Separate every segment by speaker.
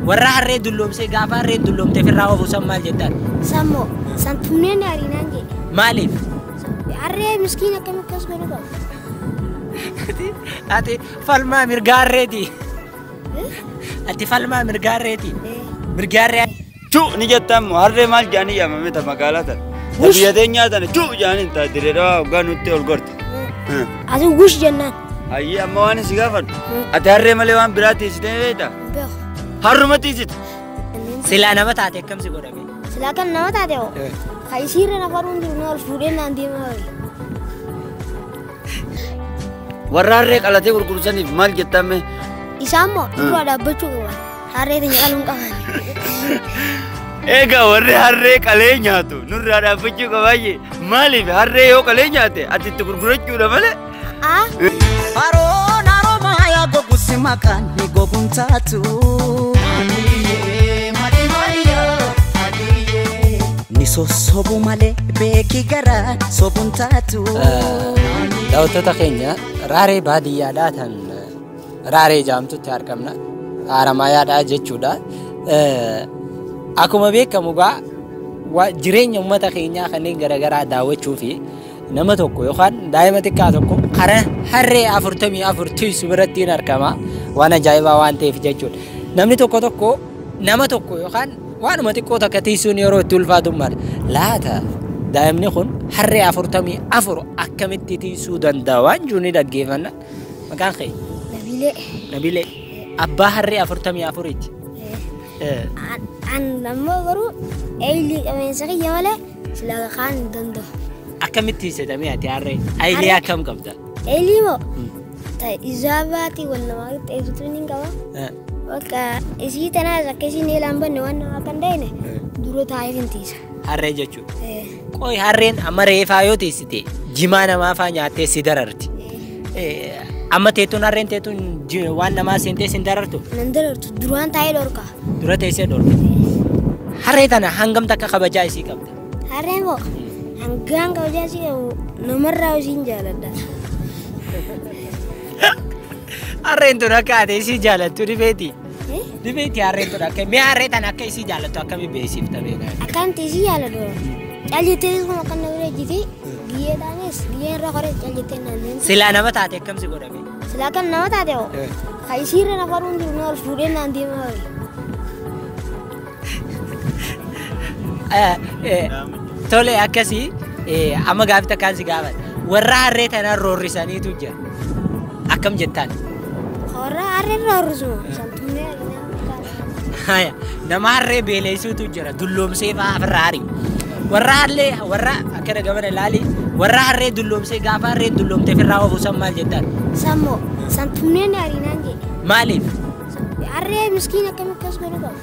Speaker 1: warra harree dulloomsee gaafa harreen dulloomte firraa ofu san maal jettaan?
Speaker 2: Sammoo santunneen arinaan jedhe.
Speaker 1: Maaliif?
Speaker 2: Harree miskiin akkam akkas godhu qaba.
Speaker 1: Ati falmaa mirgaa harreeti. Ati falmaa mirgaa harreeti. Mirgaa harree.
Speaker 3: Chuu ni jettaan harree maal jaanii yaamame ta magaalaa tan. Biyyateen nyaatan chuu jaanii ta direedhaa hoggaa nutti ol gorte.
Speaker 2: Ati gush jennaan.
Speaker 3: Ayyee amma waan si gaafadhu. Ati harree malee waan biraa tiisitee beektaa? Harruma tiisite.
Speaker 1: Silaa nama taate akkamsi godhame?
Speaker 2: Silaa kan nama taate hoo? Kaayisiirra nafaruun jiru na ol fuudhee naan deemaa.
Speaker 3: Warra harree qalatee gurgursaniif maal jettame?
Speaker 2: Isaan moo dura dhaabbachuu qaban. Harree teenya qaluun qaban.
Speaker 3: Egaa warri harree qalee nyaatu nurraa dhaabbachuu qabaayyee maaliif harree yoo qalee nyaate ati itti gurgurachuudha malee?
Speaker 4: Haroon haroomaa yaa goguusi maqaan ni goguun taatu. Ni sosobu malee beekii garaa sobuun taatu.
Speaker 1: Daawwattoota keenya raaree baadiyyaadhaa tan raaree jaamtutti argamna. Haramaayaadhaa jechuudha. Akkuma beekamu gaa jireenya uummata keenyaa kanneen garaagaraa daawwachuu fi nama tokko yookaan daa'ima xiqqaa tokko karaa harree 44 tiisu biratti argama. Waan ajaa'ibaa waan ta'eef jechuudha. Namni tokko nama tokko yookaan waanuma xiqqoo takka tiisuun yeroo itti ulfaatu maal laata daa'imni kun harree 44 akkamitti tiisuu danda'a waan jiru ni dhaggeeffanna. Maqaan kee? Nabilee. Abbaa harree 44ti. An
Speaker 2: nammoo garuu eeyilii qabeensa kiyya malee silaa kaan hin danda'u.
Speaker 1: Akkamitti hiisetamee ati harree? Eeyilii akkam qabda?
Speaker 2: Eeyilii moo? Isaa baatii wal namaa qixxeessitu ni qaba. Bakka isii tanaas akka isiin eelaan banne waan namaa kan ta'ine dura taa'ee fintiisa.
Speaker 1: Harree jechuudha. Qoy harreen amma reefaa yoo teessite jimaa namaa faa nyaattee si dararti. Amma teettuun harreen teettuun waan namaa seentee sin darartu?
Speaker 2: Nan darartu duraan taa'ee dhorka.
Speaker 1: Dura teessee dhorka. Harree tana hangam takka kabajaa isii qabda?
Speaker 2: Harreen moo hangaan kabajaa isii qabu namarraa isiin jaaladha.
Speaker 1: Harreen tun akka ati isii jaalattu dhifeeti? Dhifeeti harreen tun akka mee harree tana akka isii jaalattu akkamiin beeksifta beekaa?
Speaker 2: Akkanti isii jaaladhu. Caaljetteetis kuma kan nama reejjiti giyyeedhaanis giyyeen irra koree caaljettee naanneen.
Speaker 1: Silaa nama taate akkamsi godhame?
Speaker 2: Silaa kan nama taate hoo? Kaayisiirra nafaruun jiru na ol fuudhee naan deemaa.
Speaker 1: Tole akkasii amma gaafi takkaan si gaafata. Warra harree tanaan roorrisaniitu jira. Akkam jettaan?
Speaker 2: Warra harree roorrisu santunnee arinaan.
Speaker 1: Nama harree beeleessuutu jira dulloomsee fa'aa firraari. Warra akkana gamana ilaali. Warra harree dulloomsee gaafa harreen dulloomte firraa ofu san maal jettaan?
Speaker 2: Sammoo santunneen arinaan jedhe.
Speaker 1: Maaliif?
Speaker 2: Harree miskiin akkam akkas godhu qaba.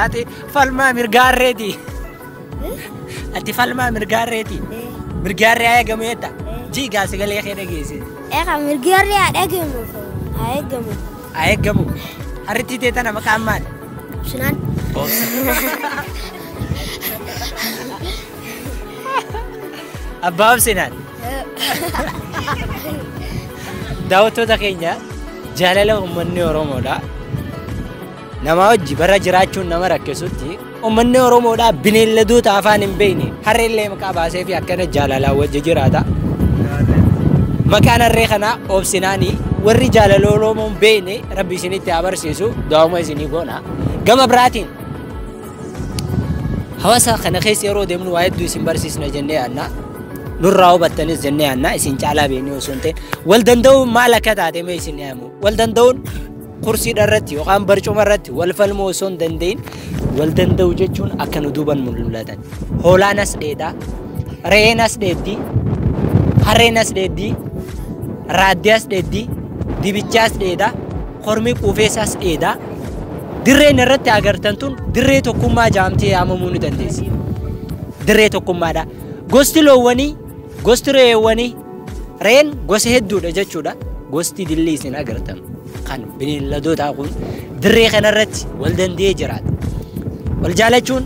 Speaker 1: Ati falmaa mirgaa harreeti. Ati falmaa mirgaa harreeti. Mirgaa harree haa eegamu jetta. Jiigaa sagalee kee dhageesse.
Speaker 2: Eegaa mirgaa harree haa eegamu. Haa eegamu.
Speaker 1: Haa eegamu. Harritti teetana maqaan maali?
Speaker 2: Sinaan.
Speaker 1: Abbaa Obsinaan. Daawwattoota keenya jaalala uummanni Oromoodha. Nama hojii bara jiraachuun nama rakkisutti uummanni Oromoodha bineeldoota afaan hin beekne harreellee maqaa baasee fi akkana jaalalaan wajji jiraata. Maqaan harree kanaa Obsinaanii warri jaalala Oromoo hin beekne Rabbi isinitti haa barsiisu daa'uma isinii goona. Gama biraatiin hawaasa kana keessa yeroo deemnu waa hedduu isin barsiisna jennee yaadna. Nurraa hubattanis jennee yaadna isin caalaa beeknee osoo hin ta'in wal danda'uun maal akka taate mee isin yaamu wal danda'uun kursi irratti yookaan barcuma irratti wal falmoo osoo hin danda'in wal danda'u jechuun akka nu duuban mul'atan. Hoolaanas dheedaa, re'eenas dheeddii, harreenas dheeddii, raaddiyaas dheeddii, dibichaas dheedaa, kormii quufeessaas dheedaa. Dirreen irratti agartan tun dirree tokkummaa jaamtee yaamamuu ni dandeessi. Dirree tokkummaadha. Gosti loowwanii, gosti re'eewwanii, re'een gosa hedduudha jechuudha. Gosti dilli isin agartan kan bineeldootaa kun dirree kanarratti wal danda'ee jiraata. Wal jaalachuun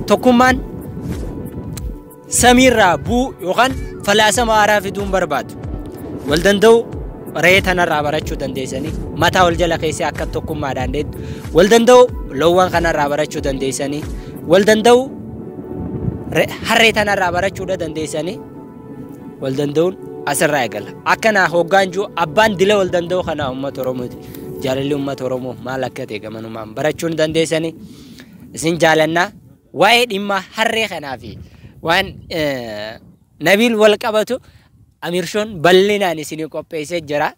Speaker 1: tokkummaan samiirraa bu'u yookaan falaasama haaraa fiduun barbaadu. Wal danda'u ree tanarraa barachuu dandeessanii mataa wal jala keessee akka tokkummaadhaan deettu wal danda'u loowwan kanarraa barachuu dandeessanii wal danda'u harree tanarraa barachuudha dandeessanii wal danda'uun asirraa eegala akkana hoggaanjuu abbaan dila wal danda'u kana uummata Oromooti jaalalli uummata Oromoo maal akka ta'e gamanumaan barachuun dandeessanii isin jaalannaa waa'ee dhimma harree kanaafi waan Nabil wal qabatu Amirshoon bal'inaan isin qopheessee jira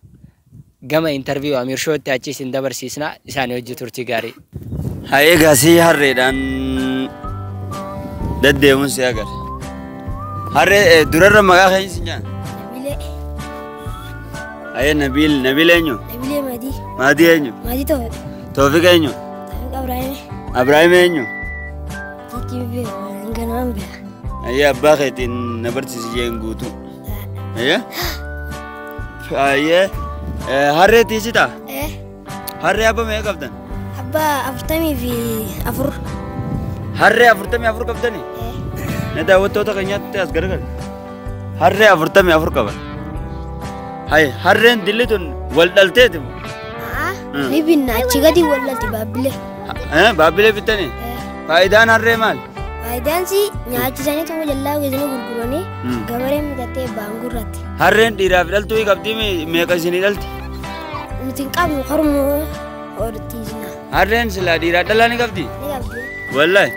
Speaker 1: gama interview Amirshootti achi isin dabarsiisna isaanii hojii turtii gaarii
Speaker 3: Haye gaasii harreedhaan deddeemuun si agar. Harree durarra maqaa keenya si nyaan.
Speaker 2: Nabilee.
Speaker 3: Haye Nabil eenyu?
Speaker 2: Nabilee Madii.
Speaker 3: Madii eenyu?
Speaker 2: Madii Toofiq.
Speaker 3: Toofiq eenyu?
Speaker 2: Toofiq Abrahaame.
Speaker 3: Abrahaame eenyu?
Speaker 2: Jijjiirri beeku ganaan beeka.
Speaker 3: Haye abbaa keetiin na barsiisi jeen guutuu. Haye? Haye harree tiisitaa? Harree abba meeqa qabdan?
Speaker 2: Abbaa 44.
Speaker 3: Harree 44 qabdanii? Na daawwattoota keenyaatti as gargar. Harree 44 qaban. Haye harreen dilli tun wal dhalteeti.
Speaker 2: Ni binna achi gadi wal dhalti baabbilee.
Speaker 3: Baabbilee bittanii? Faayidaan harree maal?
Speaker 2: Faayidaan si nyaachisanii tuma jallaa geessanii gurguranii gabareen mitattee baangurratti.
Speaker 3: Harreen dhiiraaf dhaltuu qabdii meeqa isinii dhalti?
Speaker 2: Nuti hin qabnu harmoo hortiisna.
Speaker 3: Harreen silaa dhiiraa dhalaa ni qabdi?
Speaker 2: Ni qabdi.
Speaker 3: Wallahi?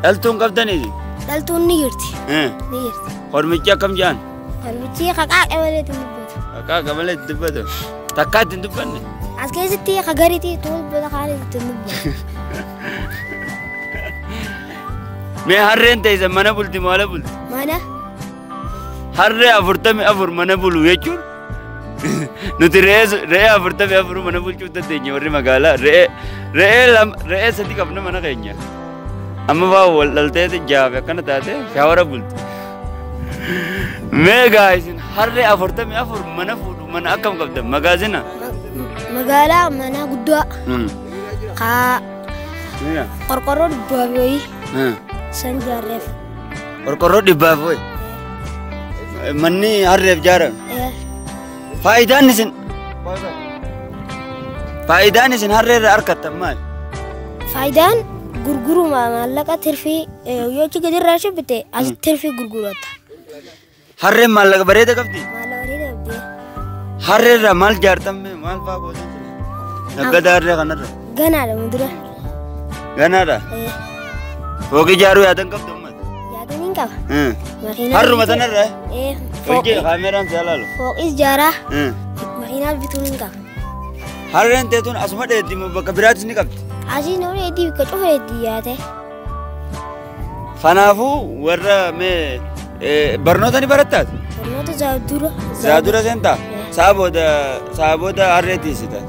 Speaker 3: Dhaltuun qabdanii?
Speaker 2: Dhaltuun ni jirti. Ni jirti.
Speaker 3: Hormichi akkam jaan?
Speaker 2: Hormichi qaqaa qabalee itti dubbatu.
Speaker 3: Qaqaa qabalee itti dubbatu? Takkaa itti dubbanne?
Speaker 2: As keessatti qagariitii itti dubbata kaan itti dubbatu.
Speaker 3: Mee harreen teessan mana bulti maala bulti?
Speaker 2: Mana?
Speaker 3: Harree 44 mana bulu jechuun nuti re'ee 44 mana bulchuu dandeenya warri magaalaa re'ee sadi qabna mana keenya. Amma baa wal dhalteeti jaafe akkana taate shaawara bulti. Mee isin harree 44 mana fuudhu mana akkam qabdan magaazina?
Speaker 2: Magaalaa mana guddaa. Kaa qorqorroo dhibbaaf wayii. San jaarreef.
Speaker 3: Qorqorroo dhibbaaf wayii? Manni harreef jaarame? Faayidaan isin harreerraa argattan maali?
Speaker 2: Faayidaan gurguruma maallaqa tirfii yoo achi gadirraa shibbite as tirfii gurgurata.
Speaker 3: Harreen maallaqa bareeda qabdi?
Speaker 2: Maallaqa bareeda qabdi.
Speaker 3: Harreerraa maal jaartamme maal fa'aa gootan? Naggada harree kanarra?
Speaker 2: Ganaadha mudura.
Speaker 3: Ganaadha? Fooqii ijaaruu yaadan qabdu uummata?
Speaker 2: Yaadan hin qaba.
Speaker 3: Harruma sanarra? Hojii kaameraan si alaalu?
Speaker 2: Fooqis ijaaraa. Makiinaa bituun hin qaba.
Speaker 3: Harreen teetuun asuma dheeddi bakka biraatis ni qabdi?
Speaker 2: Asii namni dheeddi bakka cufa dheeddi yaate.
Speaker 3: Kanaafuu warra mee barnoota ni barattaati?
Speaker 2: Barnoota zaadura.
Speaker 3: Zaadura seentaa? Saabooda harree tiisita?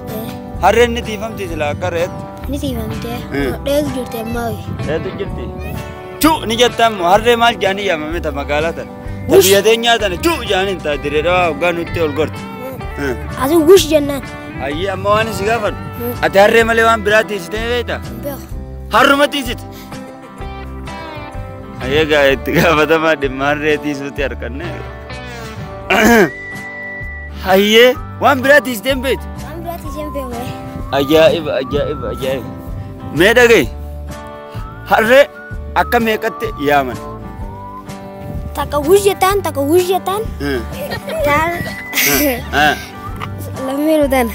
Speaker 3: Harreen ni tiifamti sila akka reetti?
Speaker 2: Ni tiifamtee. Dheetu jirti ammaa wayii.
Speaker 3: Dheetu jirti? Chuu ni jettaan harree maal jaanii yaamame ta magaalaa tana? Tabiyyatee nyaatan chuu jaaniin ta'a direedhaa hoggaa nutti ol gorti.
Speaker 2: Asii wush jennaan.
Speaker 3: Ayyee amma waan isi gaafadhu. Ati harree malee waan biraa tiisitee beektaa?
Speaker 2: Beeku.
Speaker 3: Harruma tiisite? Ayyee gaa itti gaafatamaa dhimma harree tiisuutti harkanne. Ayyee waan biraa tiisitee hin beektu?
Speaker 2: Waan biraa tiisitee hin beeku.
Speaker 3: Ajaa'iba. Mee dhaga'i harree akka meeqatti yaaman?
Speaker 2: Takka wush jettaan. Lammeenu tana.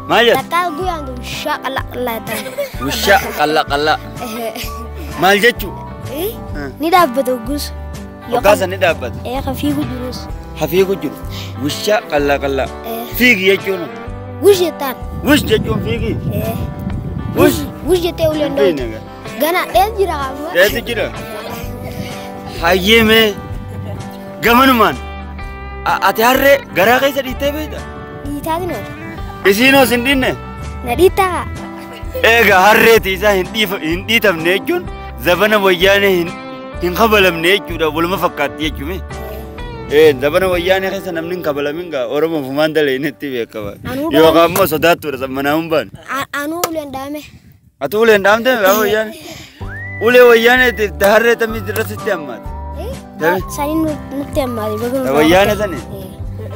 Speaker 2: Maal
Speaker 3: jettu?
Speaker 2: Takka guyyaan wushaa qallaqallaa ta'an.
Speaker 3: Wushaa qallaqallaa. Maal jechuu?
Speaker 2: Ni dhaabbata oggus.
Speaker 3: Hoggaasa ni dhaabbata?
Speaker 2: Hafiigu jirus.
Speaker 3: Hafiigu jiru. Wushaa qallaqallaa. Fiigi jechuun?
Speaker 2: Wush jettaan.
Speaker 3: Wush jechuun fiigi?
Speaker 2: Wush jettee uleen dhoowwatu. Gana dheetu jira qaama.
Speaker 3: Dheetu jira? Hayyee mee gamanumaan ati harree garaa keessa dhiittee beektaa?
Speaker 2: Dhiitaati noota.
Speaker 3: Isiinoo sin dhiinne?
Speaker 2: Na dhiittaa.
Speaker 3: Egaa harreeti isaa hin dhiitamne jechuun zabana wayyaanee hin kabalamne jechuudha waluma fakkaatti jechuume. Zabana wayyaanee keessa namni hin kabalamin gaa Oromoo fumaan dalee inni beekama. Yookaan immoo sodaattuudha sammanaa hin baane.
Speaker 2: Anuu uleen dhaame.
Speaker 3: Ati uleen dhaamte gaafa wayyaane? Ulee wayyaanee harree tamii irratti hammaate?
Speaker 2: Sanii nutti hammaate.
Speaker 3: Wayyaane sani?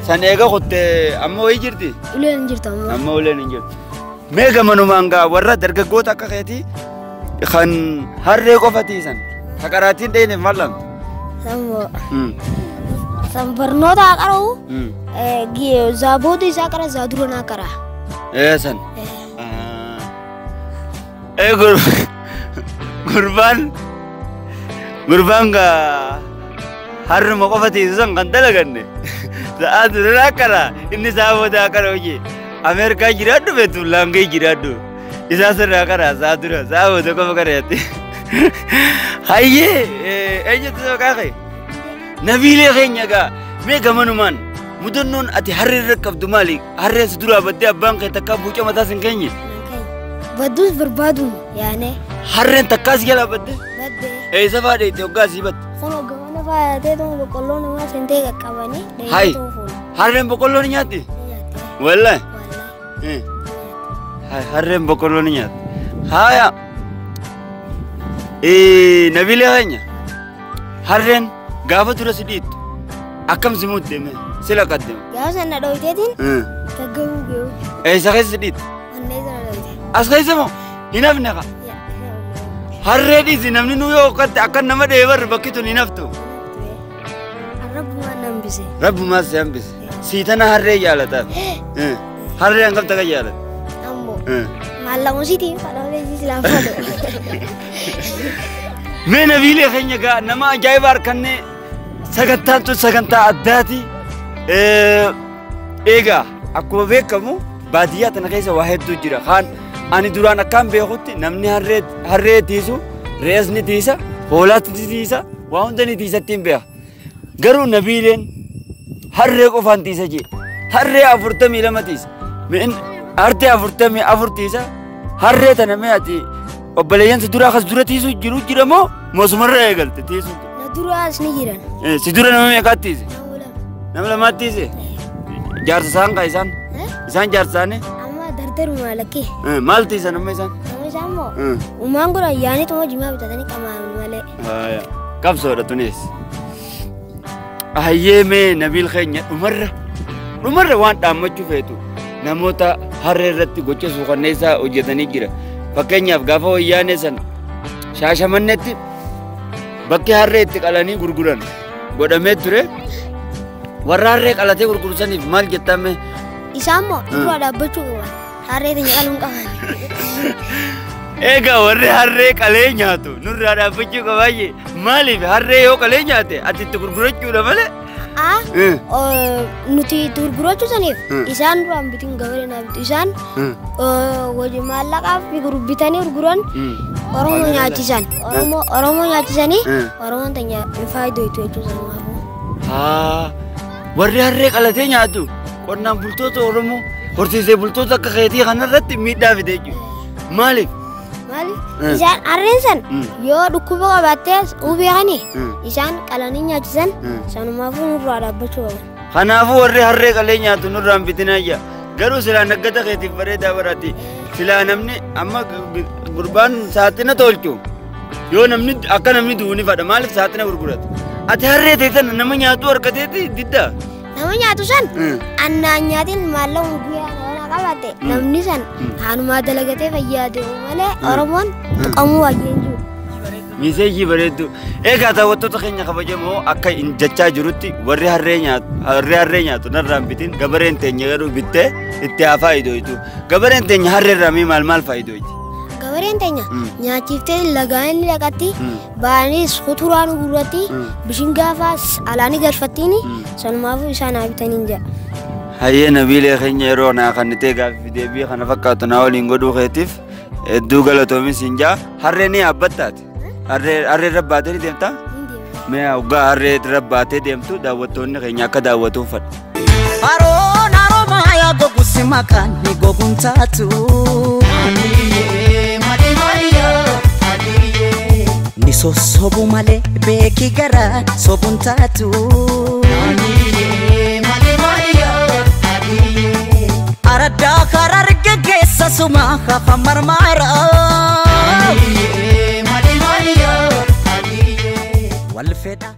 Speaker 3: san eega kutte amma wayii jirti
Speaker 2: uleen hin jirtu amma.
Speaker 3: amma uleen hin jirtu mee gamanumaan gaa warra dargaggoota akka keetii kan harree qofa tiisan haqaraatiin dheeyne mallam
Speaker 2: Sammo. Sam barnoota qara'u. Zaaboota isaa qara zaadura naa qara.
Speaker 3: san gurbaan gaa harruma qofa tiisan kan dalaganne sa'a dura qara inni zaaboota qara hojii Amerikaa jiraadhu beektu laangee jiraadhu isaa sirraa qara sa'a dura zaaboota qofa qaraatti hayyee eenyutu soo kaaqe nabiilee keenya gaa mee gamanumaan mudannoon ati harree irra qabdu maali harrees duraa baddee abbaan kee takkaa buuca mataas hin keenye
Speaker 2: Badduus barbaadu yaane.
Speaker 3: harreen takkaas jala badde
Speaker 2: Baddee.
Speaker 3: eessa faadhe itti hoggaa sii batte
Speaker 2: Sama gamana faayatee tuma boqqolloo namaa sentee qaqqabanii.
Speaker 3: Hai. harreen boqqolloo ni nyaatti wallahi harreen boqqolloo ni nyaatti haya nabiilee keenya harreen gaafa dura si dhiittu akkam si muddeme sila qaddema
Speaker 2: Gaafa sana dhooyteetiin gaggabuu geewu.
Speaker 3: eessa keessa si dhiittu
Speaker 2: Mannee sana dhooyte.
Speaker 3: as keessa moo hin hafne qa harree dhiisi namni nu yoo okkatte akka nama dheebarre bakki tun hin haftu
Speaker 2: Rabbumaan hambise.
Speaker 3: rabbumaas si hambise sii tana harree jaalataaf harree hangam takka jaalata
Speaker 2: Ammoo. Maallamuusiitiin fadhoolee siis laafadhu.
Speaker 3: mee nabiilee keenya gaa nama ajaa'iba harkannee sagantaan tun sagantaa addaati eegaa akkuma beekamu baadiyyaa tana keessa waa hedduu jira kaan ani duraan akkaan beekutti namni harree tiisu re'asni tiisa hoolaatti tiisa waa hunda ni tiisattiin beeka garuu nabiileen harree qofaan tiisa jee harree 42 tiisa hartee 44 tiisa harree tana mee ati obboleeyyansa duraa kas dura tiisu jiru jira moo moosumarra eegalte tiisu
Speaker 2: Na duraas ni jiran.
Speaker 3: si dura nama meeqaatti tiise nama lamaatti tiise jaarsa isaan kaa isaan jaarsa isaanii
Speaker 2: Amma dardaruma lakkee.
Speaker 3: maal tiisan amma isaan
Speaker 2: Nama isaan moo. Uumaan kun ayyaanii tuma jimaa bitatanii qamaan malee.
Speaker 3: qabsoodha tunis hayyee mee nabiil keenya dhumarra waan dhaammachuu feetu namoota harree irratti gocha suukanneessaa hojjetanii jira fakkeenyaaf gaafa wayyaanee san shaashamannetti bakki harree itti qalanii gurguran godhamee ture warra harree qalatee gurgursaniif maal jettame
Speaker 2: Isaan moo dura dhaabbachuu qaban. Harree teenya qaluun qaban.
Speaker 3: eegaa warri harree qalee nyaatu nurraa dhaabbachuu qabaayyee maaliif harree yoo qalee nyaate ati itti gurgurachuudha malee
Speaker 2: Nuti gurgurachuu saniif isaan duraan bitiin gabaree naa bitu isaan wajji maallaqaaf bitanii gurguran Oromoo nyaachisan Oromoo nyaachisanii Oromoon teenya faayidoo itti jechuu sanumaafuu.
Speaker 3: warri harree qalatee nyaatu qonnaan bultoota Oromoo horsiisee bultoota akka keetii kanarratti miidhaa fide jechuudha maaliif
Speaker 2: isaan harreen san yoo dhukkuba qabaattee beekanii isaan qalanii nyaachisan sanumaafuu nurraa dhaabbachuu qaban.
Speaker 3: kanaafuu warri harree qalee nyaatu nurraan bitinayya garuu silaa naggata keetiif bareedaa barate silaa namni amma gurbaan saaxina tolchu yoo namni akka namni duuni fadha maaliif saaxina gurgurata ati harree teessan nama nyaatu harkateeti diddaa
Speaker 2: nama nyaatu san annaan nyaatiin maallaqa guyyaa nama qabaate namni san hanumaa dalagatee fayyaade malee Oromoon tuqamuu wayyeen jiru.
Speaker 3: miseejii bareeddu eegaa daawwattoota keenya kabajamoo akka jechaa jirutti warri harree nyaatu narraan bitin gabareen teenya garuu bittee itti haa faayidoitu gabareen teenya harreerraa maal faayidoiti
Speaker 2: gabareen teenya nyaachiftee lagaan inni dhaqatti baanis kuturaan gurratti bishin gaafaas alaani galfattiini sanumaafuu isaan haa bitaniin jedha.
Speaker 3: hayyee nabiilee keenya yeroo naa kannitee gaaffii deebii kana fakkaatu naa waliin godhuu keetiif hedduu galatoomis hin jaa harree ni yaabbattaati harree rabbaatee ni deemtaa mee hoggaa harree rabbaatee deemtu daawwattoonni keenya akka daawwatuuf fadha.
Speaker 4: Haroon haroomaa yaa goguusi maqaan ni goguun taatu. Ni sossobu malee beeki gara sobuun taatu. Araddaa karaa argaggeessa suma hafa marmaara. Wal fedha.